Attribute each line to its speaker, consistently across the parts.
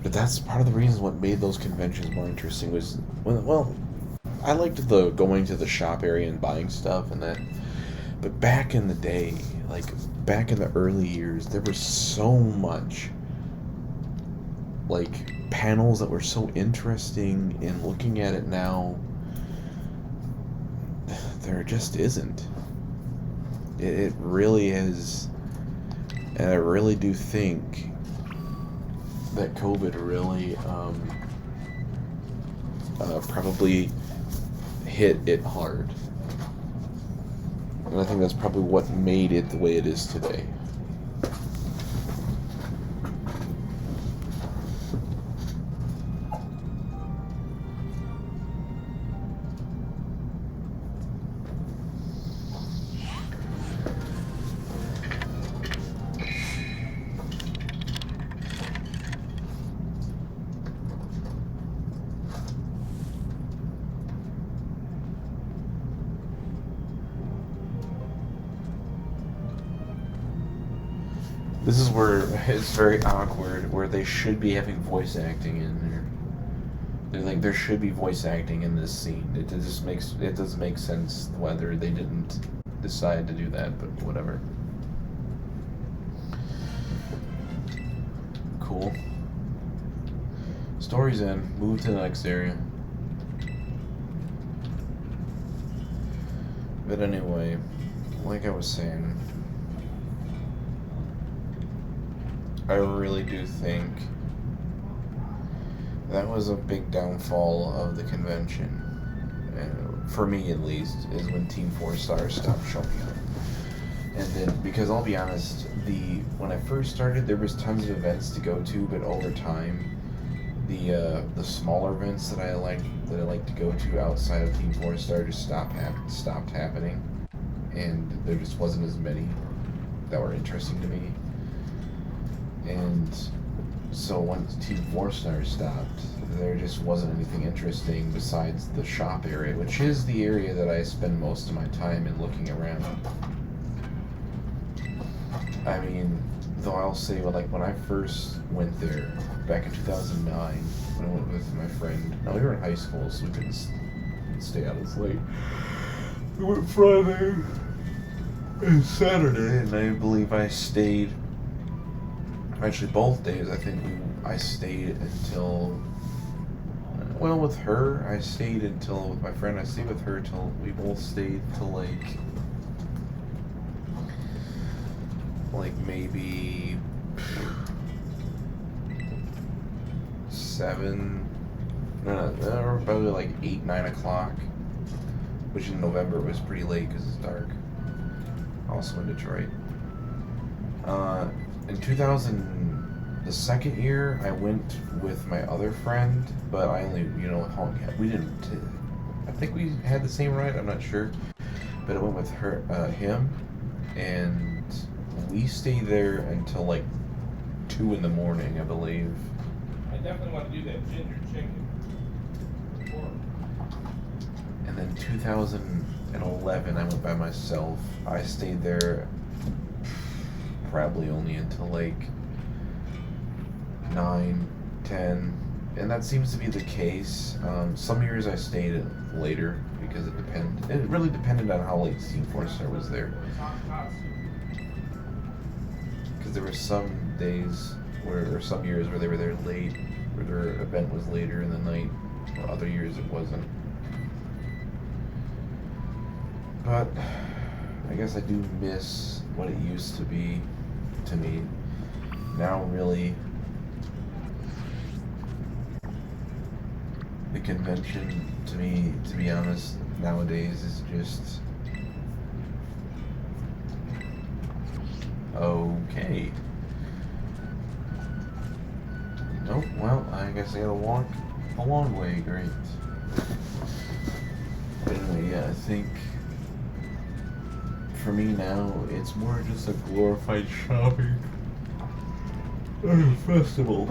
Speaker 1: But that's part of the reasons what made those conventions more interesting was, well, I liked the going to the shop area and buying stuff and that. But back in the day, like back in the early years, there was so much like panels that were so interesting. In looking at it now, there just isn't. It really is, and I really do think that COVID really probably hit it hard. And I think that's probably what made it the way it is today. This is where it's very awkward, where they should be having voice acting in there. They're like, there should be voice acting in this scene. It doesn't make sense whether they didn't decide to do that, but whatever. Cool. Story's in. Move to the next area. But anyway, like I was saying, I really do think that was a big downfall of the convention. For me, at least, is when Team 4 Stars stopped showing up. And then, because I'll be honest, when I first started, there was tons of events to go to, but over time, the smaller events that I like to go to outside of Team 4 Star just stopped happening, and there just wasn't as many that were interesting to me. And so once Team 4 Star stopped, there just wasn't anything interesting besides the shop area, which is the area that I spend most of my time in looking around. I mean, though I'll say, well, like when I first went there back in 2009, when I went with my friend. No, we were in high school, so we couldn't stay out as late. We went Friday and Saturday, and I believe I stayed. Actually, both days, I think I stayed until. Well, with her, I stayed until. With my friend, I stayed with her till we both stayed till like maybe 7. No, probably like 8, 9 o'clock. Which in November was pretty late because it's dark. Also in Detroit. In 2000, the second year, I went with my other friend, but I only, we didn't. I think we had the same ride. I'm not sure, but I went with him, and we stayed there until like 2 in the morning, I believe.
Speaker 2: I definitely want to do that ginger chicken.
Speaker 1: And then 2011, I went by myself. I stayed there probably only until like 9, 10, and that seems to be the case. Some years I stayed later because it really depended on how late Team 4 Star was there. Because there were some days or some years where they were there late, where their event was later in the night, or other years it wasn't. But I guess I do miss what it used to be to me. Now really the convention to me, to be honest, nowadays is just okay. Nope, well, I guess I gotta walk a long way, great. But anyway, yeah, I think for me now, it's more just a glorified shopping festival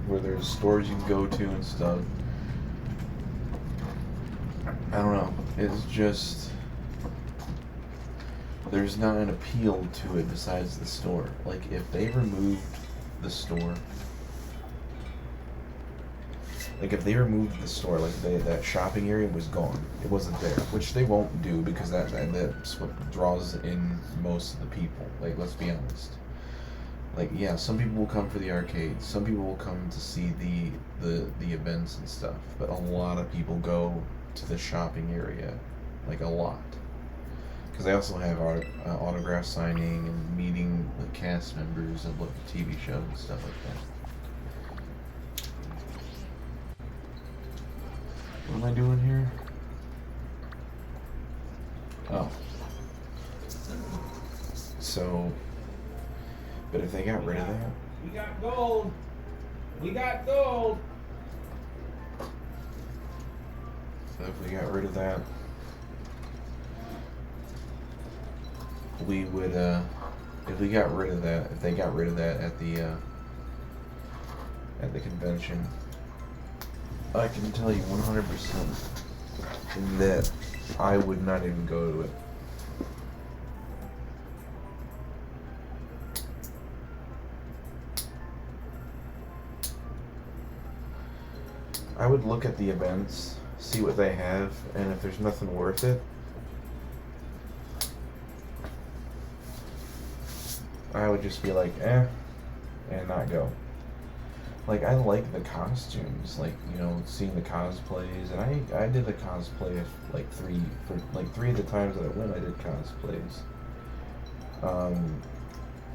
Speaker 1: where there's stores you can go to and stuff. I don't know. It's just there's not an appeal to it besides the store. Like if they removed the store, like if they removed the store, like that shopping area was gone, it wasn't there, which they won't do because that's what draws in most of the people. Like, let's be honest. Like, yeah, some people will come for the arcades, some people will come to see the events and stuff, but a lot of people go to the shopping area, like a lot, because they also have autograph signing and meeting the cast members of like the TV show and stuff like that. What am I doing here? Oh. So, but if they got rid of that,
Speaker 2: We got gold. We got gold.
Speaker 1: if we got rid of that, we would, if we got rid of that, if they got rid of that at the convention, I can tell you 100% that I would not even go to it. I would look at the events, see what they have, and if there's nothing worth it, I would just be like, eh, and not go. Like, I like the costumes, like, you know, seeing the cosplays, and I did a cosplay of, like, three of the times that I went, I did cosplays.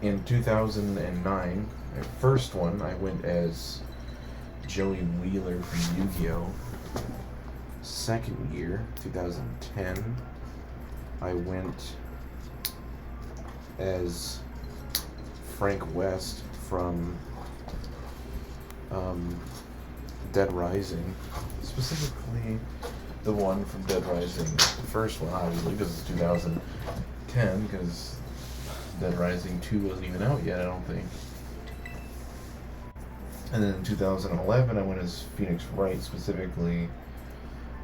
Speaker 1: In 2009, my first one, I went as Joey Wheeler from Yu-Gi-Oh! Second year, 2010, I went as Frank West from Dead Rising, specifically the one from Dead Rising, the first one, obviously, because it's 2010, because Dead Rising 2 wasn't even out yet, I don't think. And then in 2011, I went as Phoenix Wright, specifically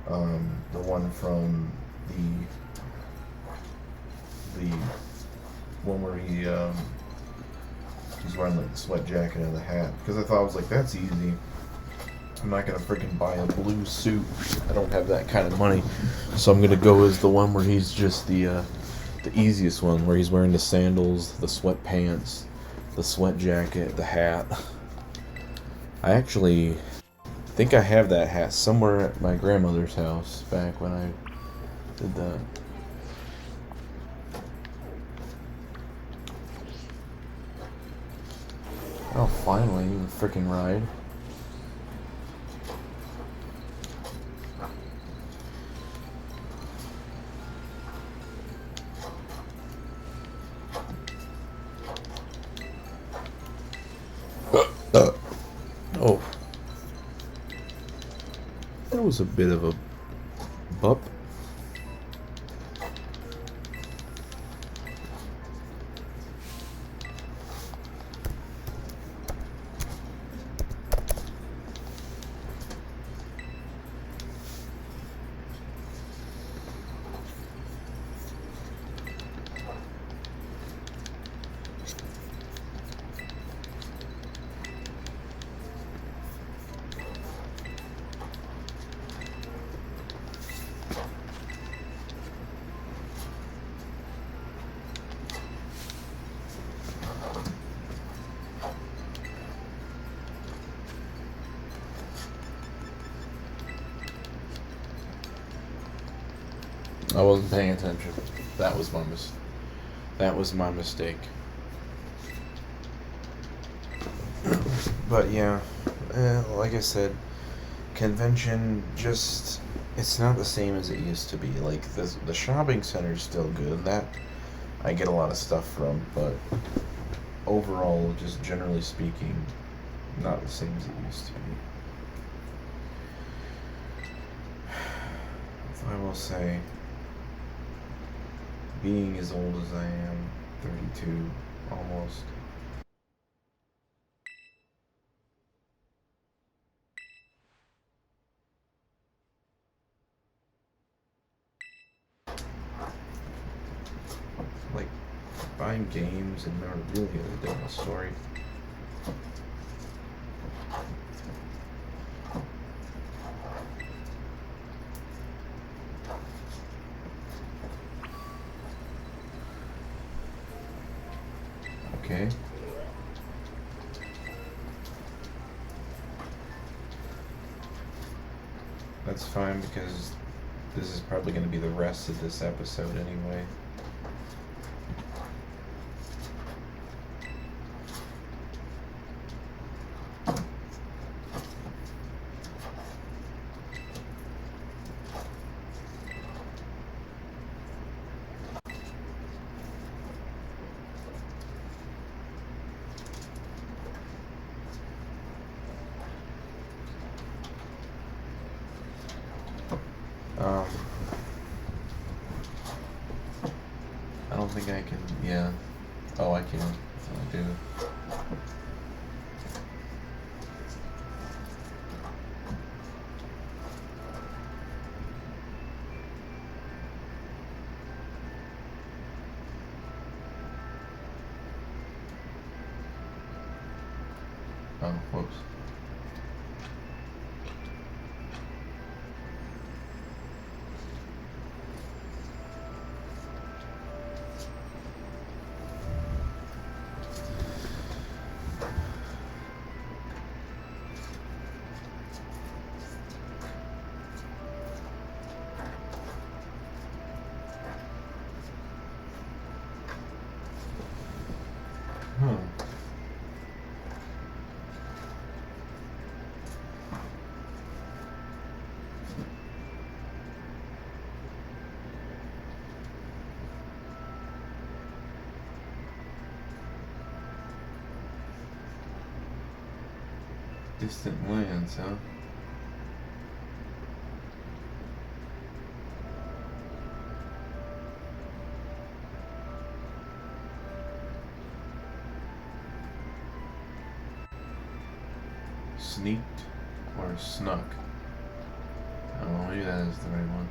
Speaker 1: the one from the one where he's wearing like the sweat jacket and the hat, because I thought, I was like, that's easy. I'm not gonna freaking buy a blue suit. I don't have that kind of money, so I'm gonna go as the one where he's just the easiest one, where he's wearing the sandals, the sweatpants, the sweat jacket, the hat. I actually think I have that hat somewhere at my grandmother's house back when I did that. Oh, finally, you freaking ride. Oh. That was a bit of a bump. I wasn't paying attention. That was my mistake. But yeah, like I said, convention just, it's not the same as it used to be. Like the shopping center is still good, and that I get a lot of stuff from, but overall, just generally speaking, not the same as it used to be. I will say, being as old as I am, 32 almost, like buying games and memorabilia is a different story. That's fine because this is probably going to be the rest of this episode anyway. I don't think I can, yeah. Oh, I can. I do. Oh, whoops. Distant lands, huh? Sneaked or snuck? I don't know, maybe that is the right one.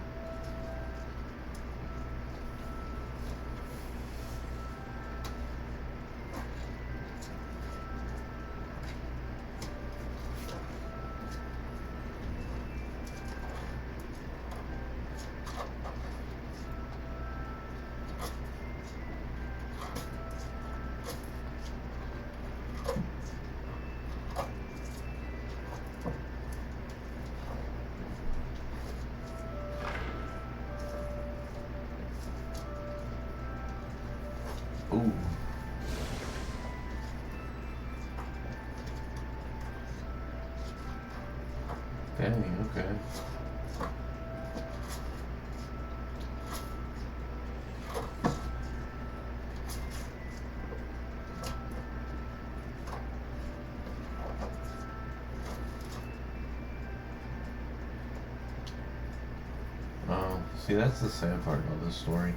Speaker 1: Ooh. Dang, okay. Oh, see, that's the sad part about this story.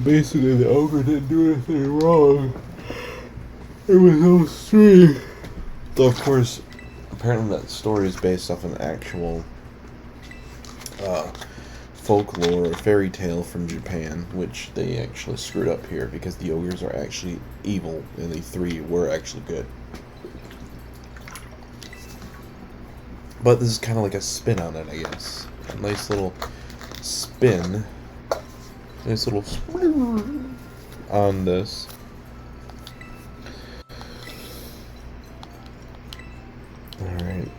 Speaker 1: Basically, the ogre didn't do anything wrong. It was those three. Though, of course, apparently that story is based off an actual folklore or fairy tale from Japan, which they actually screwed up here because the ogres are actually evil and the three were actually good. But this is kind of like a spin on it, I guess. A nice little spin. Nice little spin on this. Alright.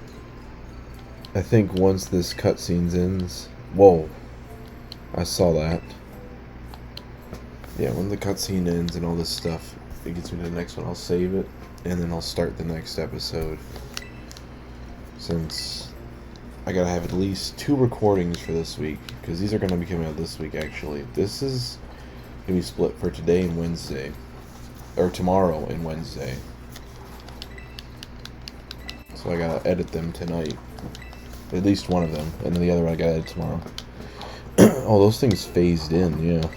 Speaker 1: I think once this cutscene ends... Whoa. I saw that. Yeah, when the cutscene ends and all this stuff, it gets me to the next one, I'll save it, and then I'll start the next episode. Since I gotta have at least 2 recordings for this week, because these are gonna be coming out this week, actually. This is gonna be split for today and Wednesday. Or tomorrow and Wednesday. So I gotta edit them tonight. At least one of them, and then the other one I gotta edit tomorrow. Oh, those things phased in, yeah.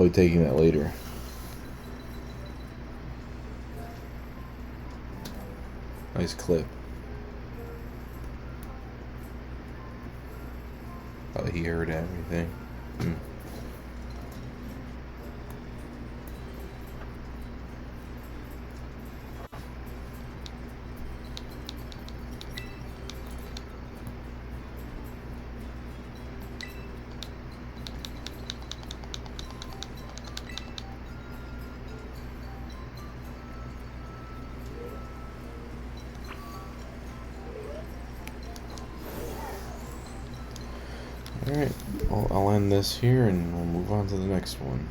Speaker 1: I'll be taking that later. Nice clip. He heard everything. Alright, I'll end this here and we'll move on to the next one.